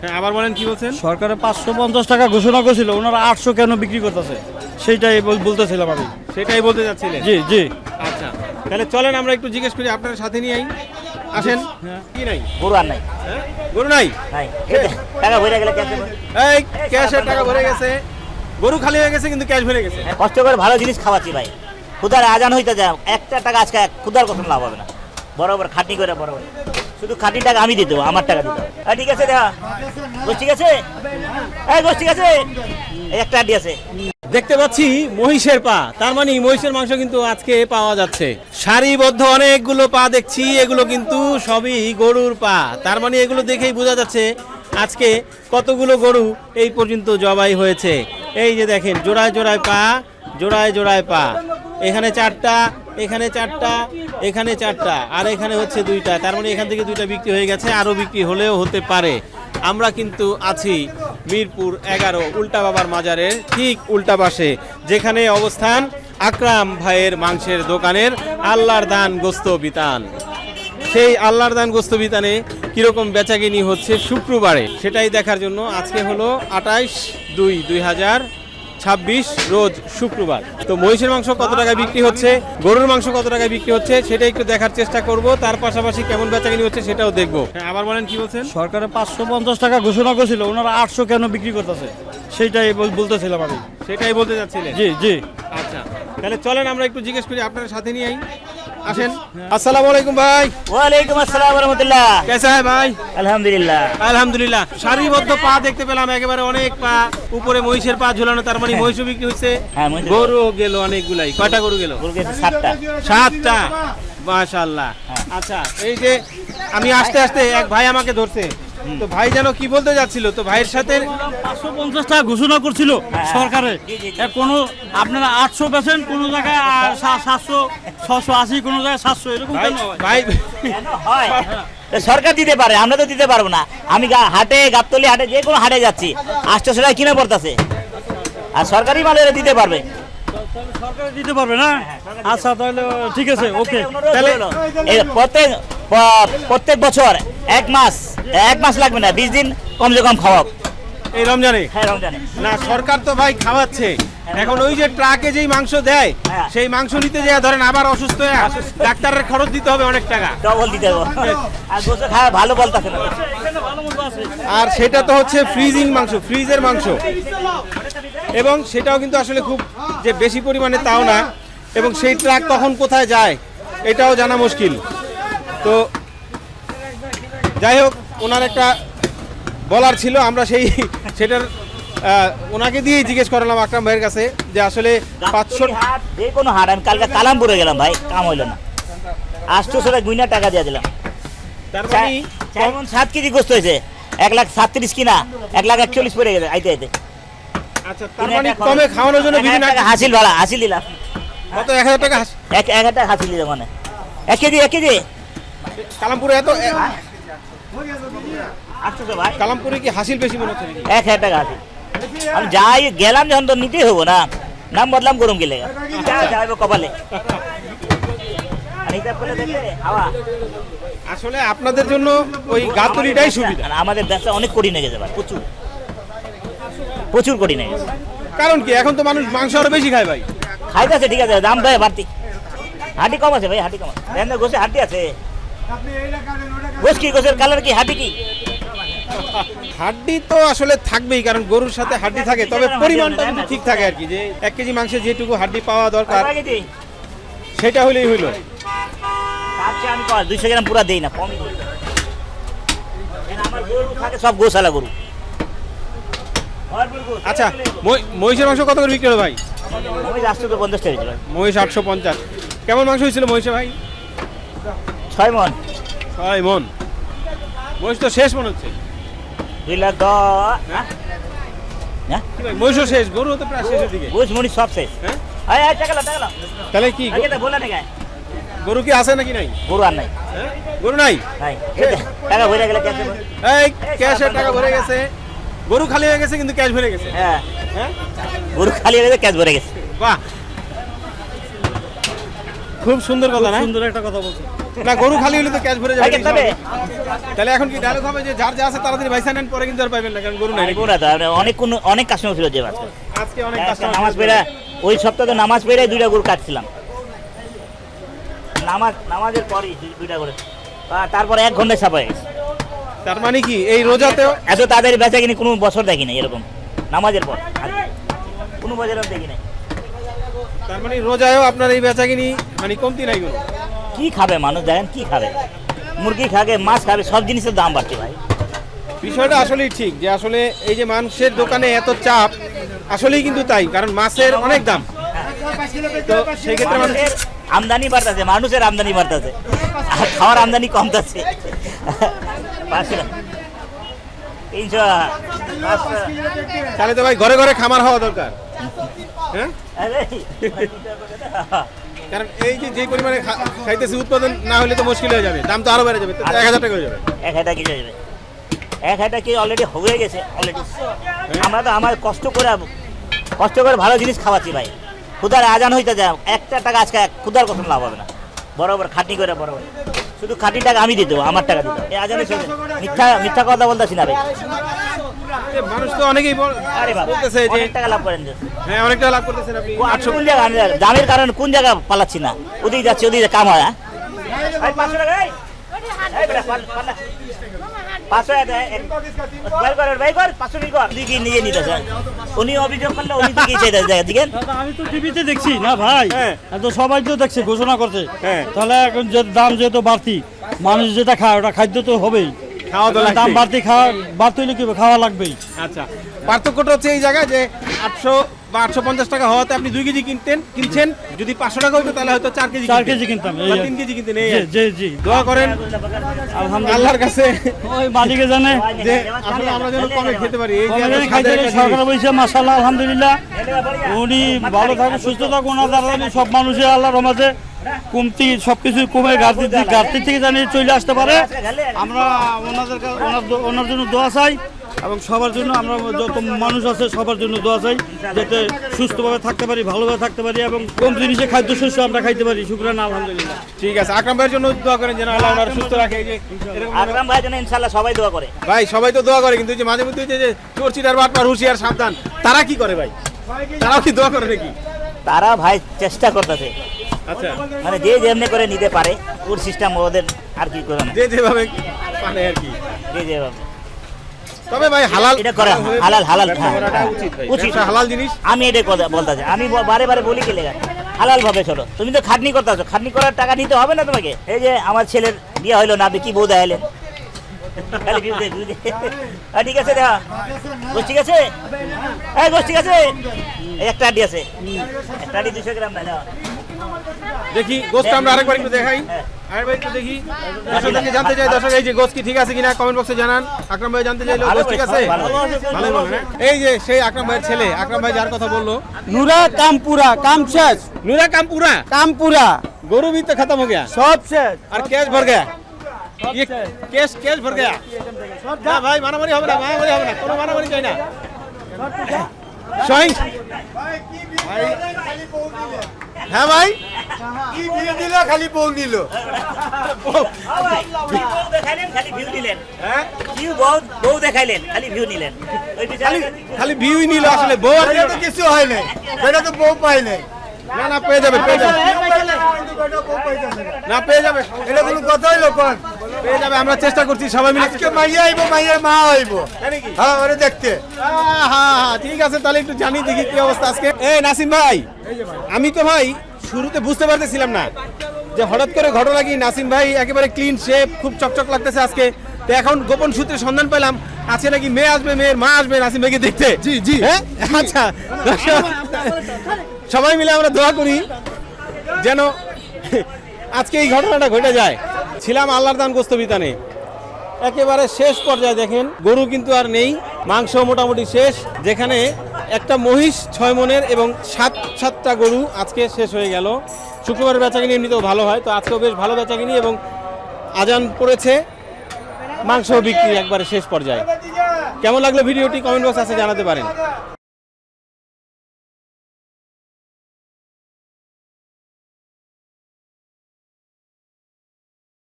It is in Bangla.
হ্যাঁ, আবার বলেন কি বলছেন? সরকারে 550 টাকা ঘোষণা করেছিল, ওনারা 800 কেন বিক্রি করতেছে সেইটাই বলতেছিলাম আমি। সেটাই বলতে যাচ্ছিলেন? জি জি। আচ্ছা, তাহলে চলেন আমরা একটু জিজ্ঞেস করি, আপনার সাথে নিয়ে আসেন। কি নাই? গরু আর নাই। হ্যাঁ, গরু নাই? নাই। টাকা ভরে গেলে ক্যাশে এই ক্যাশের টাকা ভরে গেছে, গরু খালি হয়ে গেছে কিন্তু ক্যাশ ভরে গেছে। কষ্ট করে ভালো জিনিস খাওয়াচ্ছি ভাই। খুদার আজান হইতে যায়, একটা টাকা আজকে খুদার কত লাভ হবে না। বরাবর খাটনি করে বরাবর শুধু খাটনি টাকা আমি দিয়ে দেবো, আমার টাকা দিতে হবে। ঠিক আছে দেখা গোস, ঠিক আছে, এই গোস ঠিক আছে, এই একটা আড্ডি আছে। দেখতে পাচ্ছি মহিষের পা, তার মানে মহিষের মাংস কিন্তু আজকে পাওয়া যাচ্ছে। সারিবদ্ধ অনেকগুলো পা দেখছি, এগুলো কিন্তু সবই গরুর পা। তার মানে এগুলো দেখেই বোঝা যাচ্ছে আজকে কতগুলো গরু এই পর্যন্ত জবাই হয়েছে। এই যে দেখেন, জোড়ায় জোড়ায় পা, জোড়ায় জোড়ায় পা। এখানে চারটা, এখানে চারটা, এখানে চারটা, আর এখানে হচ্ছে দুইটা। তার মানে এখান থেকে দুইটা বিক্রি হয়ে গেছে, আরও বিক্রি হলেও হতে পারে। আমরা কিন্তু আছি মিরপুর 11 উল্টা বাবার মাজারের ঠিক উল্টা পাশে, যেখানে অবস্থান আকরাম ভাইয়ের মাংসের দোকানের আল্লাহর দান গোস্ত বিতান। সেই আল্লাহর দান গোস্ত বিতানে কীরকম বেচাকিনি হচ্ছে শুক্রবারে, সেটাই দেখার জন্য আজকে হলো 28/2/2026 রোজ শুক্রবার। তো মহিষের মাংস কত টাকায় বিক্রি হচ্ছে, গরুর মাংস কত টাকায় বিক্রি হচ্ছে সেটা একটু দেখার চেষ্টা করব, তার পাশাপাশি কেমন বেচাকিনি হচ্ছে সেটাও দেখবো। হ্যাঁ, আবার বলেন কি বলছেন? সরকারে 550 টাকা ঘোষণা করেছিল, ওনারা 800 কেন বিক্রি করতেছে সেইটাই বলতেছিলাম আমি। সেটাই বলতে যাচ্ছিলেন? জি জি। আচ্ছা, তাহলে চলেন আমরা একটু জিজ্ঞেস করি, আপনার সাথে নিয়ে আসেন। আসসালামু আলাইকুম ভাই। ওয়ালাইকুম আসসালাম ওয়া রাহমাতুল্লাহ। কেসা হ্যাঁ ভাই? আলহামদুলিল্লাহ। আলহামদুলিল্লাহ। সারিবদ্ধ পা দেখতে পেলাম, একেবারে অনেক পা, উপরে মহিষের পা ঝুলানো, তার মানে মহিষও বিক্রি হচ্ছে, হ্যাঁ, মহিষের গরু গেল অনেকগুলাই। কয়টা গরু গেল? গরু গেছে 7টা। 7টা, মাশাআল্লাহ। আচ্ছা, এই যে আমি আসতে আসতে এক ভাই আমাকে ধরছে, তো ভাই যেন কি বলতে যাচ্ছিল, তো ভাইয়ের সাথে 550 টাকা ঘোষণা করছিল সরকারে, কোনো আপনারা 800 বেচেন, কোনো জায়গায় 700, 680, কোনো জায়গায় 700, এরকম ভাই কেন হয়? ভাই কেন হয়? সরকার দিতে পারে, আমরা তো দিতে পারবো না। আমি হাটে, গাবতলি হাটে, যে কোনো হাটে যাচ্ছি, 800 টাকা কিনে পড়তেছে, আর সরকারি মাল এরা দিতে পারবে। সরকার দিতে পারবে না? আচ্ছা, তাহলে ঠিক আছে, ওকে। তাহলে প্রত্যেক বছর এক মাস লাগবে না, 20 দিন কমসে কম খাওয়াব। এই রমজানে? হ্যাঁ, রমজানে। না, সরকার তো ভাই খাওয়াচ্ছে। এখন ওই যে ট্রাকে যেই মাংস দেয়, হ্যাঁ। সেই মাংস নিতে যায় ধরেন আবার অসুস্থ হয়ে ডাক্তারের খরচ দিতে হবে অনেক টাকা, ডবল দিতে হবে। আর গোসে খাওয়া ভালো বলতেছে না। আর সেটা তো হচ্ছে ফ্রিজিং মাংস, ফ্রিজের মাংস, এবং সেটাও কিন্তু আসলে খুব যে বেশি পরিমাণে তাও না, এবং সেই ট্রাক কখন কোথায় যায় এটাও জানা মুশকিল। তো যাই হোক, ওনার একটা বলার ছিল, আমরা সেটার ওনাকে দিয়েই জিজ্ঞেস করলাম আকরাম ভাইয়ের কাছে যে আসলে 500 হাট, যে কোনো হাট। আমি কালকে কালামপুরে গেলাম ভাই, কাম হইলো না, 800 টাকা গুইনা টাকা দিয়ে দিলাম। তার মানে 7 কেজি গোস্ত হয়েছে, 1,37,000 কিনা, 1,41,000 পড়ে গেছে আইতে আইতে। আচ্ছা, তার মানে কমে খাওয়ানোর জন্য বিভিন্ন হাসিল ভাড়া, হাসিল দিলাম। কত? 1000 টাকা? 1,000 টাকা হাসিল দিলাম, মানে 1 কেজি কালামপুরে এত 800 ভাই। কালামপুরে কি হাসিল বেশি মনে হচ্ছে নাকি? 1,000 টাকা হাসিল। আমি যাই গেলাম যখন তো নিতেই হবো না, নাম বদলাম গরম গেলে যাইব কপালে। আর হিসাব করলে দেখলে হাওয়া। আসলে আপনাদের জন্য ওই গাতুরিটাই সুবিধা। আর আমাদের ব্যবসা অনেক কঠিন হয়ে গেছে ভাই, প্রচুর প্রচুর কঠিন হয়ে গেছে। কারণ কি, এখন তো মানুষ মাংস আরো বেশি খায় ভাই। খাইতেছে ঠিক আছে, দাম দেয় বাড়তি, হাঁটি কম আছে ভাই, হাঁটি কম আছে। দেখেন না, গোসে হাঁটি আছে, গোস কি, গোসের কালার কি, হাঁটি কি? হাড্ডি তো আসলে থাকবেই, কারণ গরুর সাথে হাড্ডি থাকে, তবে পরিমাণটা কিন্তু ঠিক থাকে আর কি, যে 1 কেজি মাংসে যেটুকু হাড্ডি পাওয়া দরকার সেটা হলেই হইলো। আমি 200 গ্রাম পুরা দেই না, কমই দিই। আমার গরু থাকে সব গোশালা গরু। আচ্ছা, মহিষের মাংস কত করে বিক্রি হলো ভাই? আমি 850 টাকা দিলাম। মহিষ 850। কেমন মাংস হয়েছিল মহিষে ভাই? 6 মণ। 6 মণ। মহিষ তো শেষ মনে হচ্ছে। 2,10,000। হ্যাঁ, কি ভাই, মহিষও শেষ, গরু তো প্রায় শেষের দিকে। গোস মনি সব শেষ। হ্যাঁ, আয় টাকা লাও। তাহলে কি আগে তো বলা নাকি, গরু কি আছে নাকি নাই? গরু আর নাই। হ্যাঁ, গরু নাই? নাই, টাকা ভরে গেলে ক্যাশে। এই ক্যাশের টাকা ভরে গেছে, গরু খালি হয়ে গেছে কিন্তু ক্যাশ ভরে গেছে। হ্যাঁ, হ্যাঁ, গরু খালি হয়ে গেছে, ক্যাশ ভরে গেছে। বাহ, খুব সুন্দর কথা না? সুন্দর একটা কথা বলছো। না গরু খালি হলে তো ক্যাশ ভরে যাবে ভাই, তবে তাহলে এখন কি ডায়লগ হবে যে যার যা আছে তাড়াতাড়ি ভাইসা নেন, পরে কিন্তু আর পাবেন না কারণ গরু নাই নাকি? অনেক কাস্টমার ছিল যে আজকে আজকে অনেক আজকে কাস্টমার নামাজ পড়ে ওই সপ্তাহে নামাজ পড়ে 2টা গরু কাটছিলাম, নামাজের পরই 2টা করে, তারপরে 1 ঘন্টায় ছাপা হয়ে গেছে। তার মানে কি এই রোজাতেও এত তাড়াতাড়ি বেচা কিনি কোনো বছর দেখি না এরকম, নামাজের পর আগে কোনো বছর দেখি নাই। তার মানে রোজায়ও আপনার এই বেচাকিনি মানে কমতি নাই কোনো? কি খাবে মানুষ, দেখেন কি খাবে, মুরগি খাবে, মাছ খাবে, সব জিনিসের দাম বাড়ছে ভাই। বিষয়টা আসলেই ঠিক যে আসলে এই যে মাংসের দোকানে এত চাপ, আসলেই কিন্তু তাই, কারণ মাছের অনেক দাম। তো সেই ক্ষেত্রে মানুষ মানুষের আমদানি বাড়তেছে, মানুষের আমদানি বাড়তেছে, আর খাওয়ার আমদানি কমতেছে। 300 তাহলে তো ভাই ঘরে ঘরে খামার হওয়া দরকার, হ্যাঁ? কারণ এই যে পরিমাণে খাইতেছি উৎপাদন না হলে তো মুশকিল হয়ে যাবে, দাম তো আরো বেড়ে যাবে, তো 1000 টাকা হয়ে যাবে। 1,000 কি হয়ে যাবে, 1,000 কি অলরেডি হয়ে গেছে অলরেডি। আমরা তো আমার কষ্ট করে ভালো জিনিস খাওয়াচ্ছি ভাই, খুদার আজান হইতে যায়, 1 টাকা আজকে খুদার কত লাভ হবে না, বরাবর খাটনি করে বরাবর, শুধু খাটনি টাকা আমি দিয়ে দেবো, আমার টাকা দিতে হবে। এই আজানে চলবে, মিথ্যা কথা বলতেছি না ভাই। মানুষ তো অনেকেই আরে বাবা, বলতেছে যে অনেক টাকা লাভ করেন যে। হ্যাঁ অনেক টাকা লাভ করতেছেন আপনি। 800 কোন জায়গা দামের কারণে কোন জায়গা পালাচ্ছি না, ওদিকে যাচ্ছি, ওদিকে কাম হয়। 500 টাকা, এই বেটা, পাল্লা 500 টাকা বের কর, ভাই কর 500 টাকা কর, দিকে নিয়ে নিতেছে উনি, অভিযোগ করলে উনি দিকে চাইতে যায় দিকেন। দাদা, আমি তো টিভিতে দেখছি না ভাই, হ্যাঁ। তো সবাই তো দেখছে, ঘোষণা করছে, হ্যাঁ। তাহলে এখন যে দাম যেহেতু বাড়তি, মানুষ যেটা খায় ওটা খাদ্য তো হবেই, খাওয়া তো দাম লাগবেই। বাড়তি হলে কি হবে, খাওয়া লাগবেই। আচ্ছা, পার্থক্যটা হচ্ছে এই জায়গায় যে 800 বা 850 টাকা হওয়াতে আপনি 2 কেজি কিনছেন, যদি 500 টাকা হইতো তাহলে হয়তো 4 কেজি 4 কেজি কিনতাম, এই বা আর- 3 কেজি কিনতেন। এই জি, আর কি। জি জি, দোয়া করেন আলহামদুলিল্লাহ, আল্লাহর কাছে ওই মালিকে জানে যে আসলে আমরা যেন কমে খেতে পারি। এই যে কমে এত জানি স্বাদের খাইতে একটা সরকার জিনিস। বলছে মাশাআল্লাহ আলহামদুলিল্লাহ, উনি ভালো থাকুন, সুস্থ থাকুন, ওনার দ্বারা জানি সব মানুষের আল্লাহর রহমতে কমতি সবকিছু কমে ঘাটতি থেকে জানি চলে আসতে পারে। আমরা ওনাদের ওনার জন্য দোয়া চাই, এবং সবার জন্য আমরা যত মানুষ আছে সবার জন্য দোয়া চাই, যাতে সুস্থভাবে থাকতে পারি, ভালোভাবে থাকতে পারি, এবং কম জিনিসে খাদ্যশস্য আমরা খাইতে পারি। শুকরানা আলহামদুলিল্লাহ। ঠিক আছে, আকরাম ভাইয়ের জন্য দোয়া করেন যেন আল্লাহ ওনার সুস্থ রাখে। এই যে এরকম আকরাম ভাই জন্য ইনশাআল্লাহ সবাই দোয়া করে। ভাই সবাই তো দোয়া করে, কিন্তু এই যে মাঝে মধ্যে যে চোর চিটার বাটপার হুঁশিয়ার সাবধান, তারা কি করে ভাই? তারাও কি দোয়া করে নাকি? তারা ভাই চেষ্টা করতেছে, আচ্ছা, মানে যে যেমনি করে নিতে পারে ওর সিস্টেম ওদের, আর কি করে না, যে যেভাবে পারে আর কি। যে যেভাবে। তবে ভাই হালাল এটা করা হয়ে হালাল ব্যবসা করাটা উচিত ভাই। উচিত। ব্যবসা হালাল জিনিস। আমি এটাই কথা বলতেছি, আমি বারে বারে বলি কি লেগা, হালাল ভাবে চলো। তুমি তো খাটনি করতেছো, খাটনি করার টাকা নিতে হবে না তোমাকে। এই যে আমার ছেলের বিয়ে হইলো না, আপনি কি বউ দেখাইলেন? খালি view দে, view দে। ঠিক আছে দেখা গোস, ঠিক আছে, এই গোস, ঠিক আছে, এই একটা আড্ডি আছে, একটা আড্ডি 200 গ্রাম না। দেখি গোস্ত আমরা আরেকবার একটু দেখাই। আরেকবার একটু দেখি, দর্শকদেরকে জানতে চাই, দর্শক এই যে গোস্ত কি ঠিক আছে কিনা কমেন্ট বক্সে জানান। আকরাম ভাই জানতে চাইলো গোস্ত ঠিক আছে? ভালোই বলেন, হ্যাঁ? এই যে সেই আকরাম ভাইয়ের ছেলে, আকরাম ভাই যার কথা বললো, नूरा काम पूरा काम शेष নুরা কামপুরা काम पूरा গরু भी तो खत्म हो गया सब शेष और कैश भर गया, ये कैश भर गया। না ভাই মারামারি হবে না, কোনো মারামারি চাই না। সহিং হ্যাঁ ভাই, কি বিয়ে দিল খালি বউ দিল বউ দেখাইলেন, খালি ভিউ নিলেন, হ্যাঁ বউ দেখাইলেন, খালি ভিউ নিলেন। ওই খালি বিচারে খালি ভিউই নিল, আসলে বউ আর নিল এটা তো না। কিছু হয় নাই এটা তো বউ পাই নাই না না পেয়ে যাবে, পেয়ে যাবে, না পেয়ে যাবে, এটা কোনো কথা হইলো কোন পেয়ে যাবে। আমরা চেষ্টা করছি সবাই মিলে। আজকে মাইয়া আইবো মাইয়ার মা আইবো তাই নাকি? হ্যাঁ ওরে দেখতে হ্যাঁ ঠিক আছে, তাহলে একটু জানি দেখি কি অবস্থা আজকে। এই নাসিম ভাই, আমি তো ভাই শুরুতে বুঝতে পারতেছিলাম না যে হঠাৎ করে ঘটনা কি, নাসিম ভাই একেবারে ক্লিন শেপ, খুব চকচক লাগতেছে আজকে। তো এখন গোপন সূত্রে সন্ধান পেলাম আজকে নাকি মেয়ে আসবে, মেয়ের মা আসবে নাসিম ভাইকে দেখতে। জি জি, হ্যাঁ আচ্ছা, দর্শক, সবাই মিলে আমরা দোয়া করি যেন আজকে এই ঘটনাটা ঘটে যায়। ছিলাম আল্লাহর দান গোস্ত বিতানে, একেবারে শেষ পর্যায়ে দেখেন গরু কিন্তু আর নেই, মাংস মোটামুটি শেষ। যেখানে একটা মহিষ 6 মনের এবং 7টা গরু আজকে শেষ হয়ে গেল। শুক্রবারের বেচাকিনি এমনিতেও ভালো হয়, তো আজকেও বেশ ভালো বেচাকিনি, এবং আজান পড়েছে, মাংস বিক্রি একবারে শেষ পর্যায়ে। কেমন লাগলো ভিডিওটি কমেন্ট বক্সে আছে জানাতে পারেন।